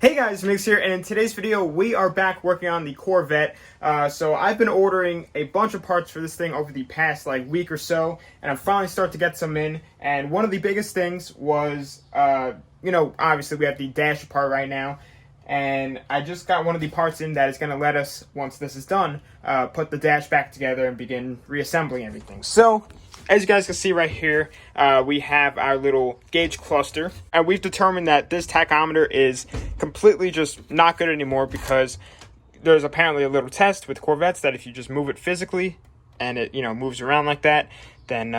Hey guys, Mix here, and in today's video we are back working on the Corvette. So I've been ordering a bunch of parts for this thing over the past week or so, and I'm finally starting to get some in. And one of the biggest things was, obviously we have the dash part right now, and I just got one of the parts in that is going to let us, once this is done, put the dash back together and begin reassembling everything. So as you guys can see right here, we have our little gauge cluster, and we've determined that this tachometer is completely just not good anymore because there's apparently a little test with Corvettes that if you just move it physically and it moves around like that, then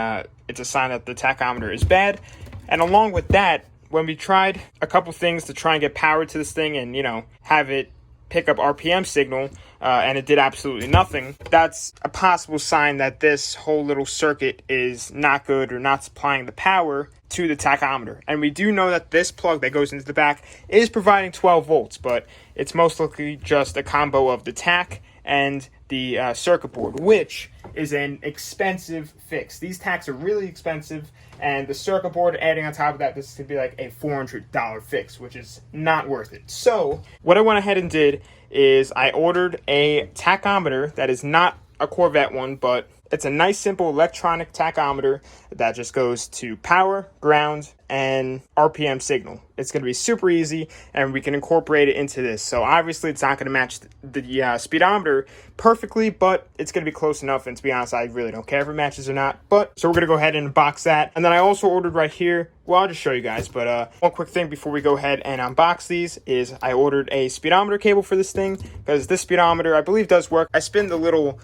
it's a sign that the tachometer is bad. And along with that, when we tried a couple things to try and get power to this thing and have it pick up RPM signal, and it did absolutely nothing, that's a possible sign that this whole little circuit is not good or not supplying the power to the tachometer. And we do know that this plug that goes into the back is providing 12 volts, but it's most likely just a combo of the tach and the circuit board, which is an expensive fix. These tachs are really expensive, and the circuit board adding on top of that, this could be like a $400 fix, which is not worth it. So what I went ahead and did is I ordered a tachometer that is not a Corvette one, but it's a nice simple electronic tachometer that just goes to power, ground, and RPM signal. It's going to be super easy, and we can incorporate it into this. So obviously it's not going to match the speedometer perfectly, but it's going to be close enough. And to be honest, I really don't care if it matches or not. But so we're going to go ahead and unbox that. And then I also ordered right here, well, I'll just show you guys, but one quick thing before we go ahead and unbox these is I ordered a speedometer cable for this thing, because this speedometer I believe does work. I spin the little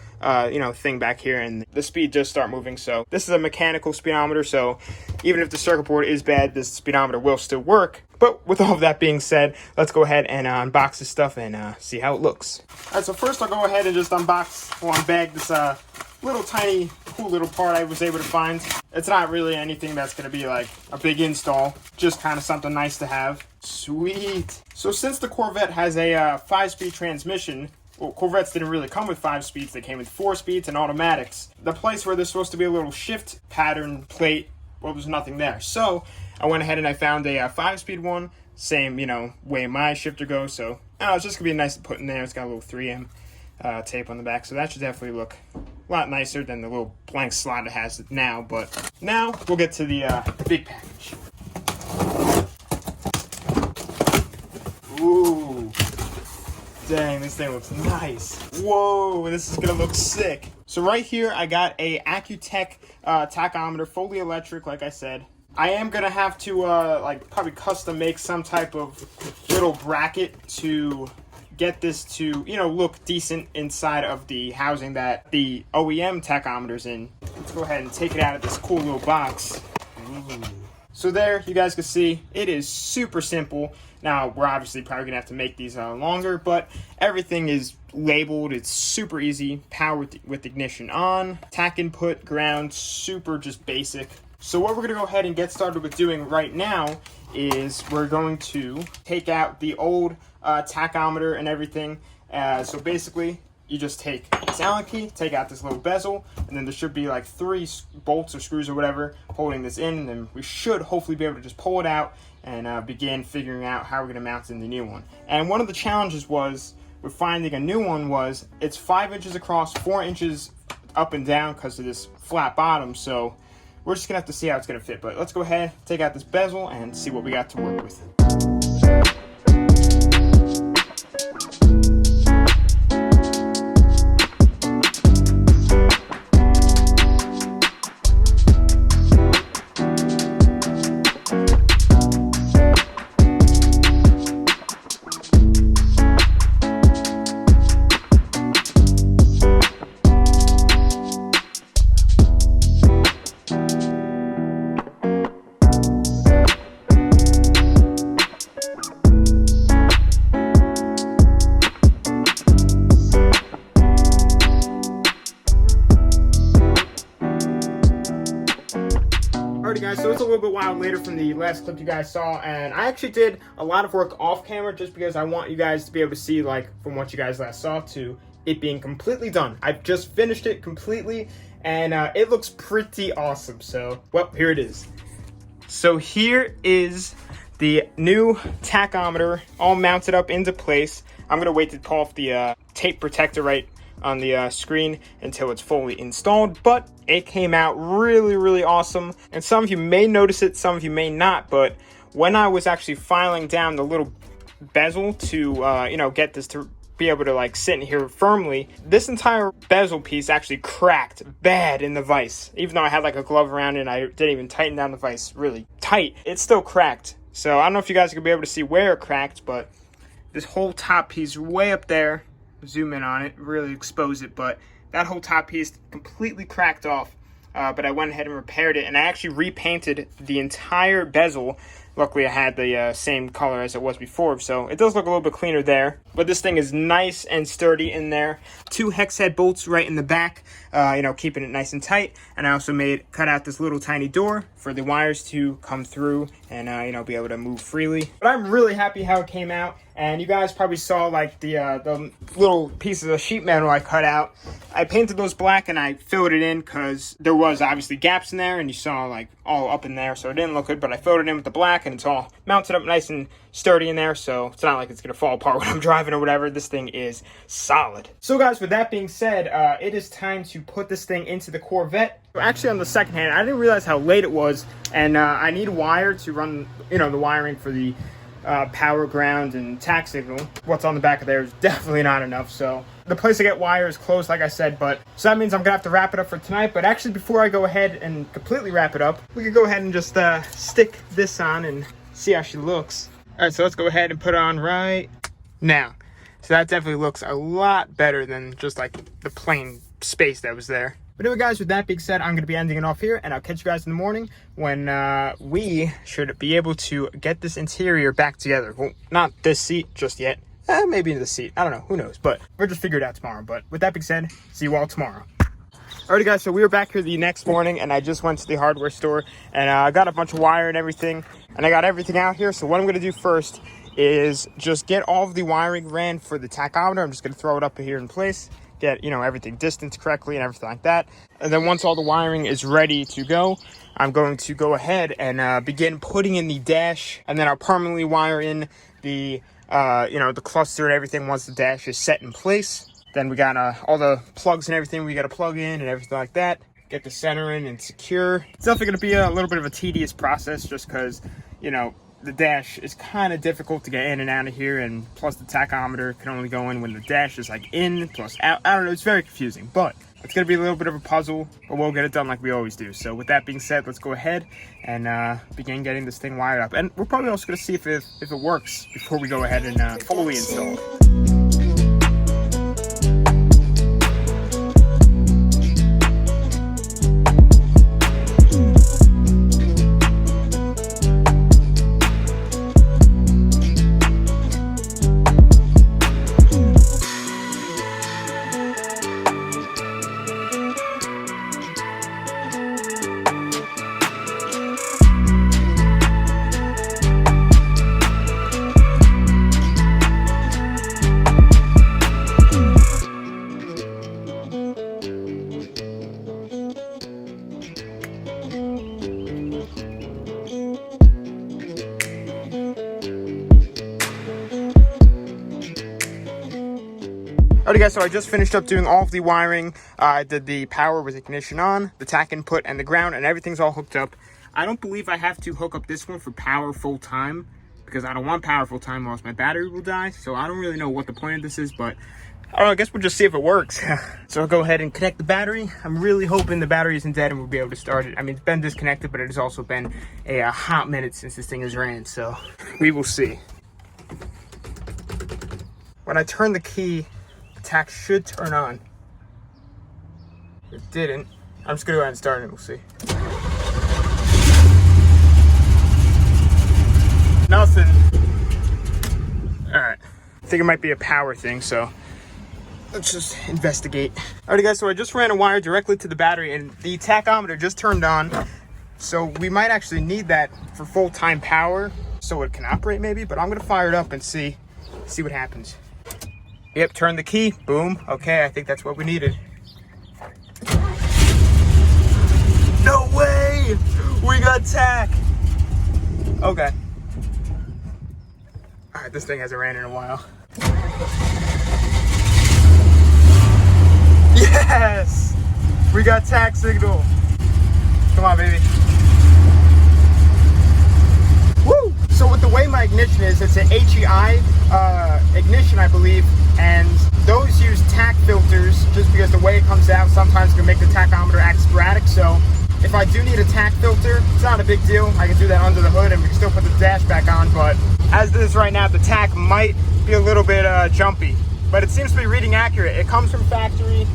thing back here and the speed does start moving. So this is a mechanical speedometer, so even if the circuit board is bad, this speedometer will still work. But with all of that being said, let's go ahead and unbox this stuff and see how it looks. Alright, so first I'll go ahead and just unbag this little tiny cool little part I was able to find. It's not really anything that's going to be like a big install, just kind of something nice to have. Sweet. So since the Corvette has a 5-speed transmission, well, Corvettes didn't really come with 5 speeds, they came with 4 speeds and automatics. The place where there's supposed to be a little shift pattern plate, well, there's nothing there. So I went ahead and I found a 5-speed one, same, way my shifter goes. So it's just going to be nice to put in there. It's got a little 3M tape on the back, so that should definitely look a lot nicer than the little blank slot it has now. But now we'll get to the big package. Ooh. Dang, this thing looks nice. Whoa, this is gonna look sick. So right here, I got a Accutech tachometer, fully electric, like I said. I am gonna have to probably custom make some type of little bracket to get this to look decent inside of the housing that the OEM tachometer's in. Let's go ahead and take it out of this cool little box. Ooh. So there, you guys can see, it is super simple. Now, we're obviously probably going to have to make these longer, but everything is labeled. It's super easy. Power with ignition on. Tach input, ground, super just basic. So what we're going to go ahead and get started with doing right now is we're going to take out the old tachometer and everything. So basically, you just take this Allen key, take out this little bezel, and then there should be like 3 bolts or screws or whatever holding this in, and then we should hopefully be able to just pull it out and begin figuring out how we're going to mount in the new one. And one of the challenges was with finding a new one was it's 5 inches across, 4 inches up and down because of this flat bottom, so we're just going to have to see how it's going to fit. But let's go ahead, take out this bezel, and see what we got to work with. Alrighty guys, so it's a little bit while later from the last clip you guys saw, and I actually did a lot of work off camera just because I want you guys to be able to see, from what you guys last saw to it being completely done. I've just finished it completely, and it looks pretty awesome. So, well, here it is. So here is the new tachometer all mounted up into place. I'm gonna wait to pull off the tape protector right on the screen until it's fully installed, but it came out really awesome. And some of you may notice it, some of you may not, but when I was actually filing down the little bezel to you know, get this to be able to like sit in here firmly, this entire bezel piece actually cracked bad in the vise. Even though I had like a glove around it and I didn't even tighten down the vise really tight, it still cracked. So I don't know if you guys are gonna be able to see where it cracked, but this whole top piece way up there, zoom in on it, really expose it, but that whole top piece completely cracked off. But I went ahead and repaired it, and I actually repainted the entire bezel. Luckily I had the same color as it was before, so it does look a little bit cleaner there. But this thing is nice and sturdy in there. 2 hex head bolts right in the back, you know, keeping it nice and tight. And I also cut out this little tiny door for the wires to come through and you know, be able to move freely. But I'm really happy how it came out. And you guys probably saw like the little pieces of sheet metal I cut out. I painted those black and I filled it in because there was obviously gaps in there, and you saw like all up in there, so it didn't look good, but I filled it in with the black and it's all mounted up nice and sturdy in there, so it's not like it's gonna fall apart when I'm driving or whatever. This thing is solid. So guys, with that being said, it is time to put this thing into the Corvette. Actually, on the second hand, I didn't realize how late it was, and I need wire to run, you know, the wiring for the power, ground, and tach signal. What's on the back of there is definitely not enough, so the place to get wire is closed, like I said, but so that means I'm gonna have to wrap it up for tonight. But actually, before I go ahead and completely wrap it up, we could go ahead and just stick this on and see how she looks. All right, so let's go ahead and put it on right now. So that definitely looks a lot better than just like the plain space that was there. But anyway, guys, with that being said, I'm going to be ending it off here, and I'll catch you guys in the morning when we should be able to get this interior back together. Well, not this seat just yet. Maybe the seat. I don't know. Who knows? But we'll just figure it out tomorrow. But with that being said, see you all tomorrow. Alrighty, guys, so we were back here the next morning, and I just went to the hardware store, and I got a bunch of wire and everything, and I got everything out here. So what I'm going to do first is just get all of the wiring ran for the tachometer. I'm just going to throw it up here in place, get, you know, everything distanced correctly and everything like that. And then once all the wiring is ready to go, I'm going to go ahead and begin putting in the dash, and then I'll permanently wire in the you know, the cluster and everything once the dash is set in place. Then we got all the plugs and everything we got to plug in and everything like that. Get the center in and secure. It's definitely going to be a little bit of a tedious process just because, you know, the dash is kind of difficult to get in and out of here, and plus the tachometer can only go in when the dash is like in plus out. I don't know, it's very confusing, but it's going to be a little bit of a puzzle, but we'll get it done like we always do. So with that being said, let's go ahead and begin getting this thing wired up. And we're probably also going to see if it works before we go ahead and fully install it. Alrighty, guys, so I just finished up doing all of the wiring. I did the power with ignition on, the tach input, and the ground, and everything's all hooked up. I don't believe I have to hook up this one for power full time, because I don't want power full time or else my battery will die. So I don't really know what the point of this is, but I don't know, I guess we'll just see if it works. So I'll go ahead and connect the battery. I'm really hoping the battery isn't dead and we'll be able to start it. I mean, it's been disconnected, but it has also been a hot minute since this thing has ran, so we will see. When I turn the key, tach should turn on. It didn't. I'm just gonna go ahead and start it and we'll see. Nothing. Alright. I think it might be a power thing, so let's just investigate. Alright, guys, so I just ran a wire directly to the battery and the tachometer just turned on. So we might actually need that for full-time power so it can operate maybe, but I'm gonna fire it up and see what happens. Yep, turn the key, boom. Okay, I think that's what we needed. No way! We got tach! Okay. All right, this thing hasn't ran in a while. Yes! We got tach signal. Come on, baby. Woo! So with the way my ignition is, it's an HEI ignition, I believe, and those use tach filters just because the way it comes out sometimes can make the tachometer act sporadic. So if I do need a tach filter, it's not a big deal. I can do that under the hood and we can still put the dash back on, but as it is right now, the tach might be a little bit jumpy, but it seems to be reading accurate. It comes from factory,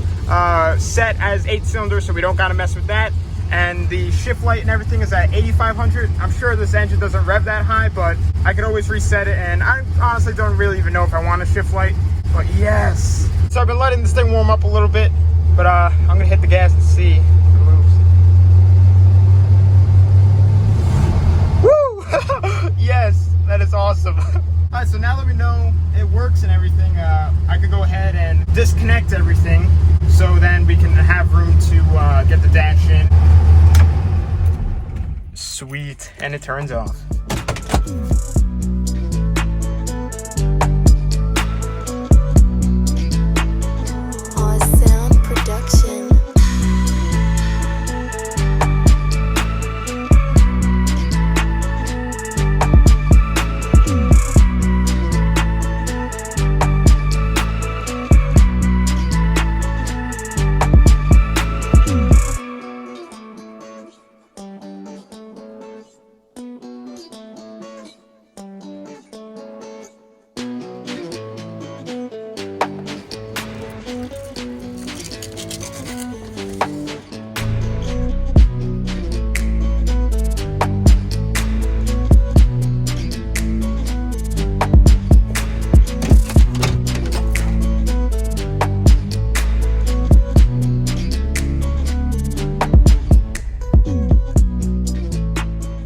set as 8 cylinders, so we don't gotta mess with that. And the shift light and everything is at 8,500. I'm sure this engine doesn't rev that high, but I could always reset it, and I honestly don't really even know if I want a shift light, but yes. So I've been letting this thing warm up a little bit, but I'm gonna hit the gas and see if it moves. Woo! Yes, that is awesome. All right, so now that we know it works and everything, I could go ahead and disconnect everything, so then we can have room to get the dash in. Sweet, and it turns off. Awesome production.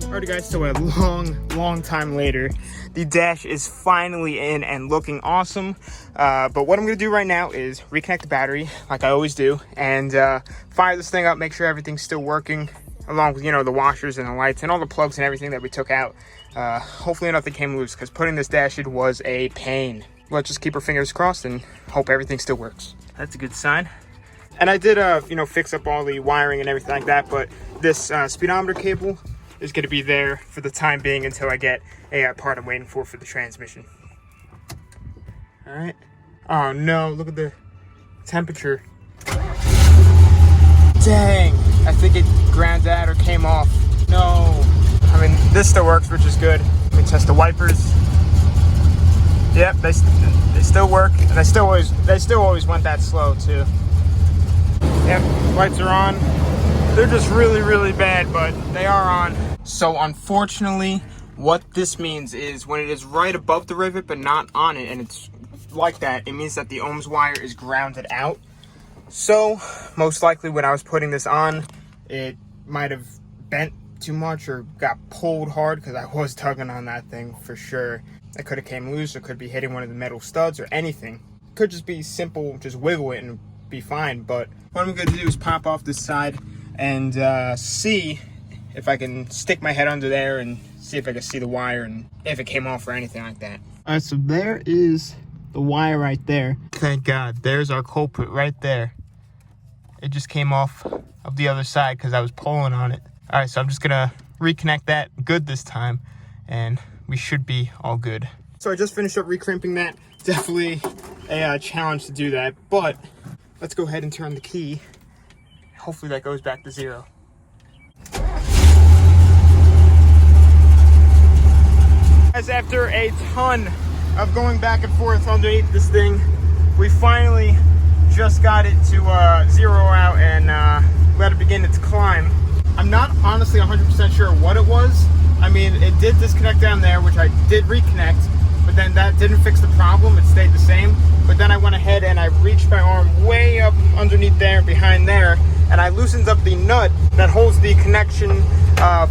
Alrighty guys, so a long time later, the dash is finally in and looking awesome. But what I'm gonna do right now is reconnect the battery like I always do and fire this thing up, make sure everything's still working, along with, you know, the washers and the lights and all the plugs and everything that we took out. Hopefully nothing came loose, because putting this dash in was a pain. Let's just keep our fingers crossed and hope everything still works. That's a good sign. And I did you know, fix up all the wiring and everything like that, but this speedometer cable is going to be there for the time being until I get a part I'm waiting for the transmission. All right. Oh no, look at the temperature. Dang, I think it ground out or came off. No. I mean, this still works, which is good. Let me test the wipers. Yep, they still work, and they still always went that slow too. Yep, lights are on. They're just really bad, but they are on. So unfortunately, what this means is when it is right above the rivet but not on it, and it's like that, it means that the ohms wire is grounded out. So most likely when I was putting this on, it might have bent too much or got pulled hard, because I was tugging on that thing for sure. It could have came loose, or could be hitting one of the metal studs or anything. Could just be simple, just wiggle it and be fine. But what I'm going to do is pop off this side and see if I can stick my head under there and see if I can see the wire and if it came off or anything like that. All right, so there is the wire right there. Thank God, there's our culprit right there. It just came off of the other side because I was pulling on it. All right, so I'm just gonna reconnect that good this time, and we should be all good. So I just finished up recrimping that. Definitely a challenge to do that, but let's go ahead and turn the key. Hopefully that goes back to 0. As after a ton of going back and forth underneath this thing, we finally just got it to 0 out and let it begin its climb. I'm not honestly 100% sure what it was. I mean, it did disconnect down there, which I did reconnect, but then that didn't fix the problem. It stayed the same. But then I went ahead and I reached my arm way up underneath there and behind there, and I loosened up the nut that holds the connection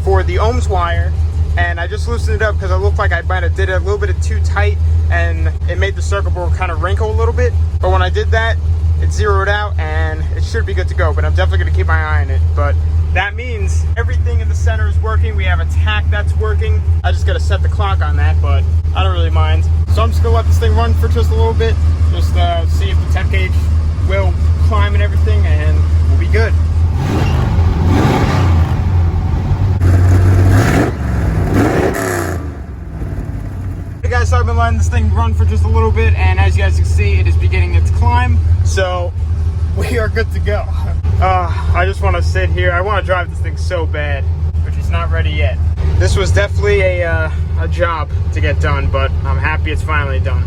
for the ohms wire, and I just loosened it up because it looked like I might have did it a little bit too tight, and it made the circuit board kind of wrinkle a little bit. But when I did that, it zeroed out and it should be good to go. But I'm definitely going to keep my eye on it. But That means everything in the center is working. We have a tach that's working. I just gotta set the clock on that, but I don't really mind. So I'm just gonna let this thing run for just a little bit, just see if the temp gauge will climb and everything, and we'll be good. Hey guys, so I've been letting this thing run for just a little bit, and as you guys can see, it is beginning its climb, so we are good to go. I just want to sit here. I want to drive this thing so bad, but it's not ready yet. This was definitely a job to get done, but I'm happy it's finally done.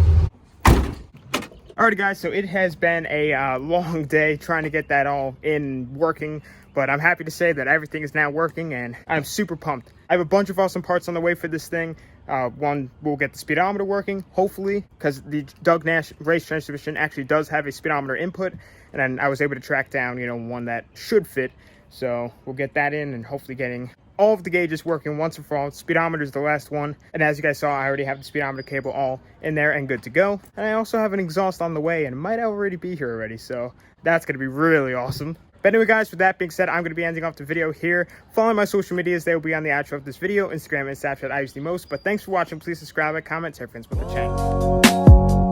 Alrighty guys, so it has been a long day trying to get that all in working, but I'm happy to say that everything is now working and I'm super pumped. I have a bunch of awesome parts on the way for this thing. One, we'll get the speedometer working, hopefully, because the Doug Nash race transmission actually does have a speedometer input, and then I was able to track down, one that should fit. So we'll get that in and hopefully getting all of the gauges working once and for all. Speedometer is the last one, and as you guys saw, I already have the speedometer cable all in there and good to go. And I also have an exhaust on the way, and it might already be here already, so that's going to be really awesome. But anyway guys, with that being said, I'm going to be ending off the video here. Follow my social medias, they will be on the outro of this video. Instagram and Snapchat I use the most. But thanks for watching. Please subscribe, like, comment, share friends with the channel.